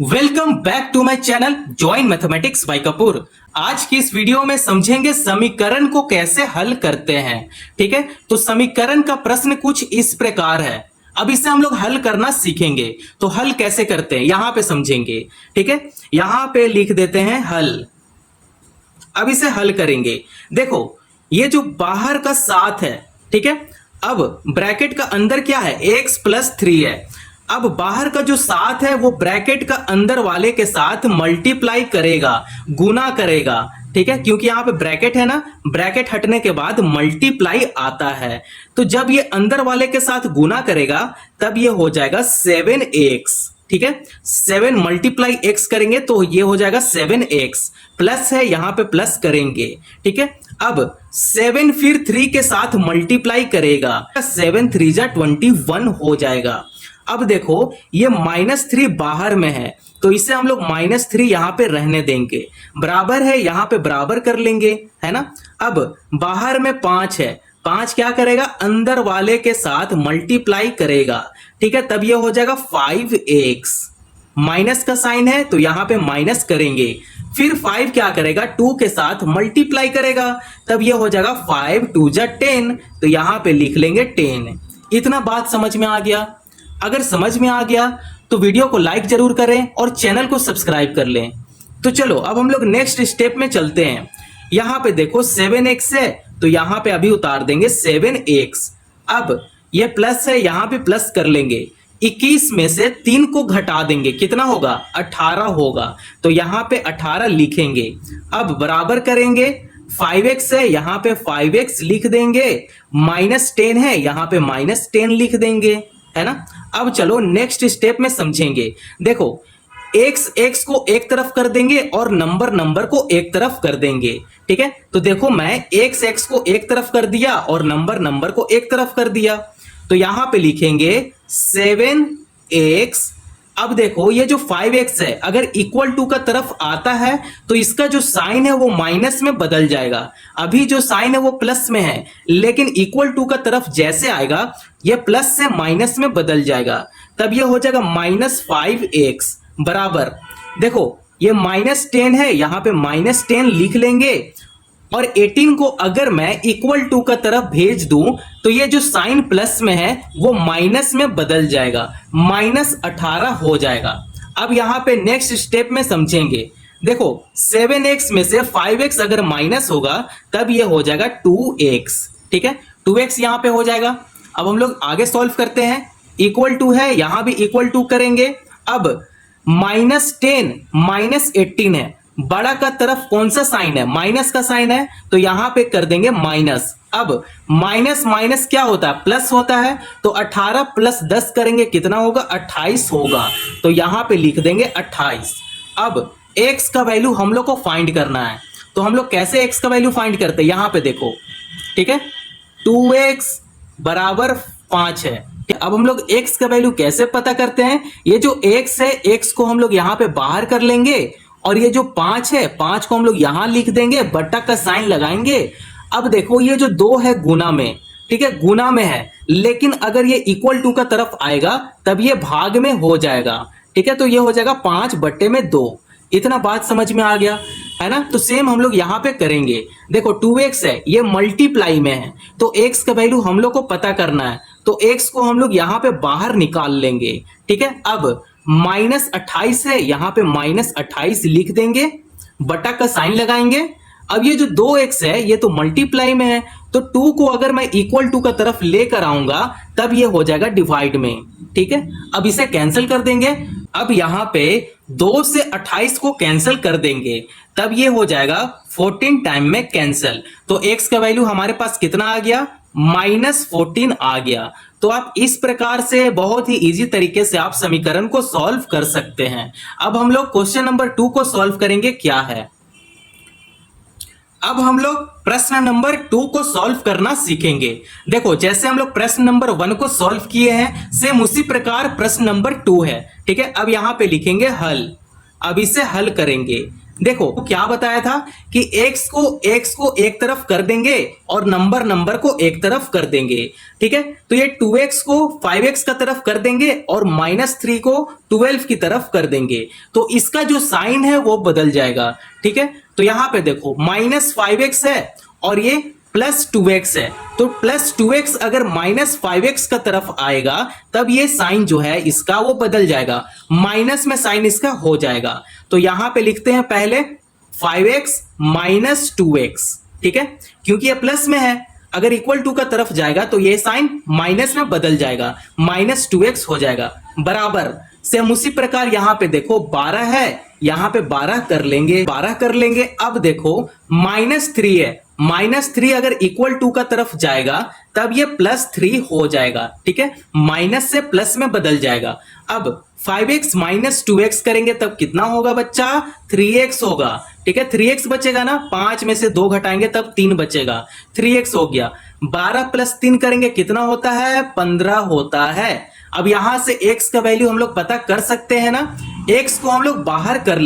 Welcome back to my channel join mathematics by Kapoor. आज की इस वीडियो में समझेंगे समीकरण को कैसे हल करते हैं। ठीक है, तो समीकरण का प्रश्न कुछ इस प्रकार है। अब इसे हम लोग हल करना सीखेंगे। तो हल कैसे करते हैं यहां पे समझेंगे। ठीक है, यहां पे लिख देते हैं हल। अब इसे हल करेंगे। देखो ये जो बाहर का 7 है, ठीक है, अब ब्रैकेट का अंदर क्या है, x प्लस 3 है। अब बाहर का जो 7 है वो ब्रैकेट का अंदर वाले के साथ मल्टीप्लाई करेगा, गुना करेगा। ठीक है, क्योंकि यहां पे ब्रैकेट है ना, ब्रैकेट हटने के बाद मल्टीप्लाई आता है। तो जब ये अंदर वाले के साथ गुना करेगा तब ये हो जाएगा 7x। ठीक है, 7 मल्टीप्लाई x करेंगे तो ये हो जाएगा 7x। प्लस है यहां पे प्लस करेंगे। ठीक है, अब 7 फिर 3 के साथ मल्टीप्लाई करेगा, 7 3 जा 21 हो जाएगा। अब देखो ये -3 बाहर में है तो इसे हम लोग -3 यहां पे रहने देंगे, बराबर है यहां पे बराबर कर लेंगे, है ना। अब बाहर में 5 है, 5 क्या करेगा, अंदर वाले के साथ मल्टीप्लाई करेगा। ठीक है, तब ये हो जाएगा 5x। माइनस का साइन है तो यहां पे माइनस करेंगे। फिर 5 क्या करेगा, 2 के साथ मल्टीप्लाई करेगा, तब ये हो जाएगा 5 2 जा 10, तो यहां पे लिख लेंगे 10। इतना बात समझ में आ गया। अगर समझ में आ गया तो वीडियो को लाइक जरूर करें और चैनल को सब्सक्राइब कर लें। तो चलो अब हम लोग नेक्स्ट स्टेप में चलते हैं। यहां पे देखो 7x है तो यहां पे अभी उतार देंगे 7x। अब ये प्लस है, यहां पे प्लस कर लेंगे। 21 में से 3 को घटा देंगे, कितना होगा, 18 होगा, तो यहां पे 18 लिखेंगे। अब बराबर करेंगे, 5x है यहां पे 5x लिख देंगे, -10 है यहां पे -10 लिख देंगे, है ना। अब चलो नेक्स्ट स्टेप में समझेंगे। देखो x को एक तरफ कर देंगे और नंबर को एक तरफ कर देंगे। ठीक है, तो देखो मैं x को एक तरफ कर दिया और नंबर को एक तरफ कर दिया, तो यहां पे लिखेंगे 7x। अब देखो ये जो 5x है अगर इक्वल टू का तरफ आता है तो इसका जो साइन है वो माइनस में बदल जाएगा। अभी जो साइन है वो प्लस में है, लेकिन इक्वल टू का तरफ जैसे आएगा ये प्लस से माइनस में बदल जाएगा, तब ये हो जाएगा -5x बराबर। देखो ये -10 है यहां पे -10 लिख लेंगे, और 18 को अगर मैं इक्वल टू का तरफ भेज दूं तो ये जो साइन प्लस में है वो माइनस में बदल जाएगा, -18 हो जाएगा। अब यहां पे नेक्स्ट स्टेप में समझेंगे। देखो 7x में से 5x अगर माइनस होगा तब ये हो जाएगा 2x। ठीक है, 2x यहां पे हो जाएगा। अब हम लोग आगे सॉल्व करते हैं। इक्वल टू है यहां भी इक्वल टू करेंगे। अब -10 -18 है, बड़ा का तरफ कौन सा साइन है, माइनस का साइन है, तो यहां पे कर देंगे माइनस। अब माइनस माइनस क्या होता है, प्लस होता है, तो 18 प्लस 10 करेंगे कितना होगा, 28 होगा, तो यहां पे लिख देंगे 28। अब x का वैल्यू हम लोग को फाइंड करना है, तो हम लोग कैसे x का वैल्यू फाइंड करते हैं, यहां पे देखो। ठीक है, 2x बराबर 5 है। अब हम लोग x का वैल्यू कैसे पता करते हैं, ये जो x है x को हम लोग यहां पे बाहर कर लेंगे, और ये जो 5 है 5 को हम लोग यहां लिख देंगे, बट्टा का साइन लगाएंगे। अब देखो ये जो 2 है गुना में, ठीक है, गुना में है, लेकिन अगर ये इक्वल टू का तरफ आएगा तब ये भाग में हो जाएगा। ठीक है, तो ये हो जाएगा 5/2। इतना बात समझ में आ गया, है ना। तो सेम हम लोग यहां पे करेंगे। देखो 2x है ये मल्टीप्लाई में है, तो x का वैल्यू हम लोग को पता करना है, तो x को हम लोग यहां पे बाहर निकाल लेंगे। ठीक है, अब -28 है यहां पे -28 लिख देंगे, बटा का साइन लगाएंगे। अब ये जो 2x है ये तो मल्टीप्लाई में है, तो 2 को अगर मैं इक्वल टू का तरफ लेकर आऊंगा तब ये हो जाएगा डिवाइड में। ठीक है, अब इसे कैंसिल कर देंगे। अब यहां पे 2 से 28 को कैंसिल कर देंगे, तब ये हो जाएगा 14 टाइम में कैंसिल, तो x का वैल्यू हमारे पास कितना आ गया, -14 आ गया। तो आप इस प्रकार से बहुत ही इजी तरीके से आप समीकरण को सॉल्व कर सकते हैं। अब हम लोग क्वेश्चन नंबर 2 को सॉल्व करेंगे। क्या है, अब हम लोग प्रश्न नंबर 2 को सॉल्व करना सीखेंगे। देखो जैसे हम लोग प्रश्न नंबर 1 को सॉल्व किए हैं, सेम उसी प्रकार प्रश्न नंबर 2 है। ठीक है, अब यहां पे लिखेंगे हल। अब इसे हल करेंगे। देखो क्या बताया था कि x को एक तरफ कर देंगे और नंबर को एक तरफ कर देंगे। ठीक है, तो ये 2x को 5x का तरफ कर देंगे और -3 को 12 की तरफ कर देंगे, तो इसका जो साइन है वो बदल जाएगा। ठीक है, तो यहां पे देखो -5x है और ये +2x है, तो +2x अगर -5x का तरफ आएगा तब ये साइन जो है इसका वो बदल जाएगा, माइनस में साइन इसका हो जाएगा। तो यहां पे लिखते हैं पहले 5x - 2x। ठीक है, क्योंकि ये प्लस में है, अगर इक्वल टू का तरफ जाएगा तो ये साइन माइनस में बदल जाएगा, -2x हो जाएगा। बराबर सेम उसी प्रकार यहां पे देखो 12 है, यहां पे 12 कर लेंगे। अब देखो -3 है, -3 अगर इक्वल टू का तरफ जाएगा तब ये +3 हो जाएगा। ठीक है, माइनस से प्लस में बदल जाएगा। अब 5x - 2x करेंगे तब कितना होगा बच्चा, 3x होगा। ठीक है, 3x बचेगा ना, 5 में से 2 घटाएंगे तब 3 बचेगा, 3x हो गया। 12 + 3 करेंगे कितना होता है, 15 होता है। अब यहां से x का वैल्यू हम लोग पता कर सकते हैं ना, x को हम लोग बाहर कर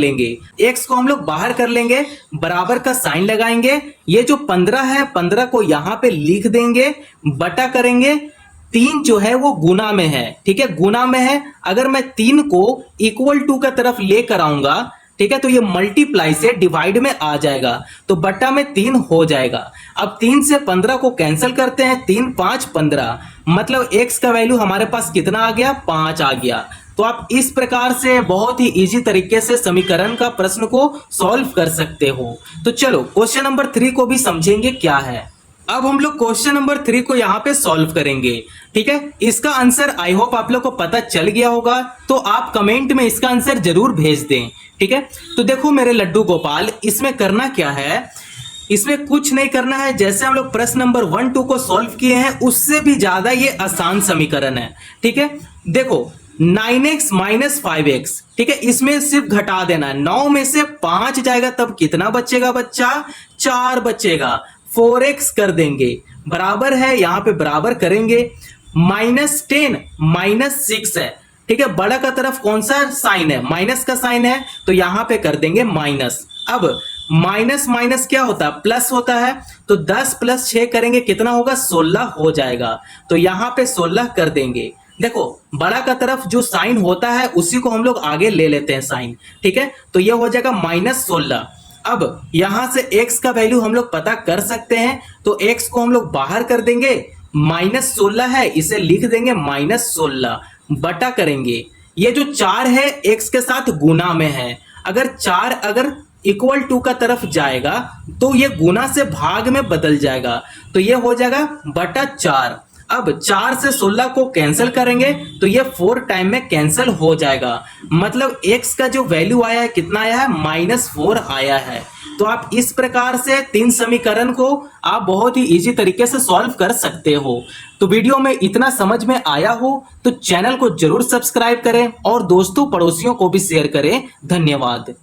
लेंगे, बराबर का साइन लगाएंगे। ये जो 15 है, 15 को यहां पे लिख देंगे, बटा करेंगे। 3 जो है वो गुना में है। ठीक है, गुना में है, अगर मैं 3 को इक्वल टू का तरफ लेकर आऊंगा, ठीक है, तो ये मल्टीप्लाई से डिवाइड में आ जाएगा, तो बट्टा में 3 हो जाएगा। अब 3 से 15 को कैंसिल करते हैं, 3 × 5 = 15, मतलब x का वैल्यू हमारे पास कितना आ गया, 5 आ गया। तो आप इस प्रकार से बहुत ही इजी तरीके से समीकरण का प्रश्न को सॉल्व कर सकते हो। तो चलो क्वेश्चन नंबर 3 को भी समझेंगे क्या है। अब हम लोग क्वेश्चन नंबर 3 को यहाँ पे सॉल्व करेंगे। ठीक है, इसका आंसर आई होप आप लोग को पता चल गया होगा, तो आप कमेंट में इसका आंसर जरूर भेज दें। ठीक है, तो देखो मेरे लड्डू गोपाल, इसमें करना क्या है, इसमें कुछ नहीं करना है। जैसे हम लोग प्रश्न नंबर 1, 2 को सॉल्व किए हैं, उससे भी ज्यादा ये आसान समीकरण है। ठीक है, देखो 9x - 5x, ठीक है, इसमें सिर्फ घटा देना है। 9 में से 5 जाएगा तब कितना बचेगा बच्चा, 4 बचेगा। 4x कर देंगे, बराबर है, यहां पे बराबर करेंगे। -10 - 6 है। ठीक है, बड़ा का तरफ कौन सा साइन है, माइनस का साइन है, तो यहां पे कर देंगे माइनस। अब माइनस माइनस क्या होता है, प्लस होता है, तो 10 + 6 करेंगे कितना होगा, 16 हो जाएगा। तो यहां पे 16 कर देंगे। देखो बड़ा का तरफ जो साइन होता है उसी को हम लोग आगे ले लेते हैं साइन। ठीक है, तो ये हो जाएगा -16। अब यहां से x का वैल्यू हम लोग पता कर सकते हैं, तो x को हम लोग बाहर कर देंगे, -16 है, इसे लिख देंगे -16, बटा करेंगे। ये जो 4 है x के साथ गुना में है, अगर 4 अगर इक्वल टू का तरफ जाएगा तो ये गुना से भाग में बदल जाएगा, तो ये हो जाएगा /4। अब 4 से 16 को कैंसिल करेंगे तो ये 4 टाइम में कैंसिल हो जाएगा, मतलब x का जो वैल्यू आया है कितना आया है, -4 आया है। तो आप इस प्रकार से 3 समीकरण को आप बहुत ही इजी तरीके से सॉल्व कर सकते हो। तो वीडियो में इतना समझ में आया हो तो चैनल को जरूर सब्सक्राइब करें और दोस्तों पड़ोसियों को भी शेयर करें। धन्यवाद।